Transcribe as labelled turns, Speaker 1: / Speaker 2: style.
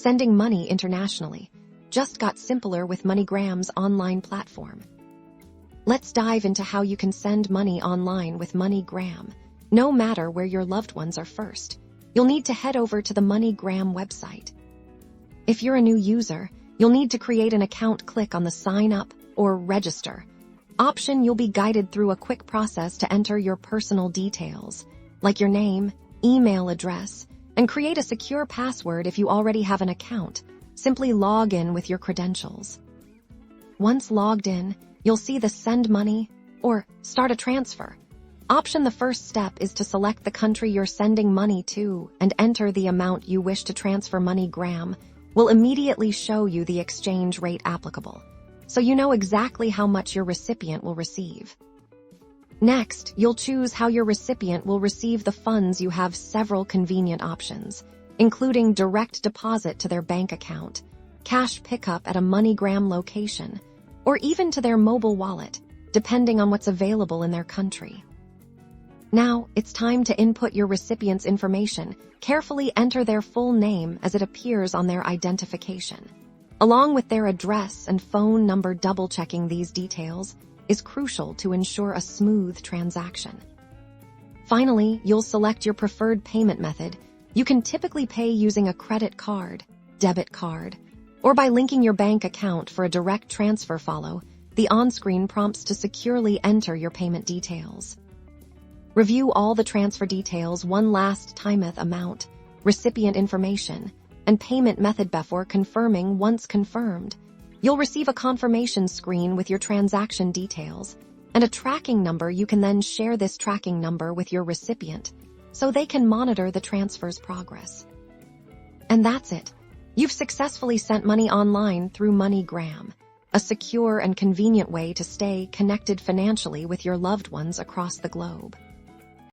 Speaker 1: Sending money internationally just got simpler with Moneygram's online platform. Let's dive into how you can send money online with Moneygram, no matter where your loved ones are first. You'll need to head over to the Moneygram website. If you're a new user, you'll need to create an account. Click on the Sign Up or Register option. You'll be guided through a quick process to enter your personal details, like your name, email address, and create a secure password. If you already have an account, simply log in with your credentials. Once logged in, you'll see the Send Money or Start a Transfer option. The first step is to select the country you're sending money to and enter the amount you wish to transfer. Moneygram will immediately show you the exchange rate applicable, so you know exactly how much your recipient will receive. Next, you'll choose how your recipient will receive the funds. You have several convenient options, including direct deposit to their bank account, cash pickup at a Moneygram location, or even to their mobile wallet, depending on what's available in their country. Now, it's time to input your recipient's information. Carefully enter their full name as it appears on their identification, along with their address and phone number. Double-checking these details is crucial to ensure a smooth transaction. Finally, you'll select your preferred payment method. You can typically pay using a credit card, debit card, or by linking your bank account for a direct transfer. Follow the on-screen prompts to securely enter your payment details. Review all the transfer details one last time: amount, recipient information, and payment method before confirming. Once confirmed, you'll receive a confirmation screen with your transaction details and a tracking number. You can then share this tracking number with your recipient so they can monitor the transfer's progress. And that's it. You've successfully sent money online through Moneygram, a secure and convenient way to stay connected financially with your loved ones across the globe.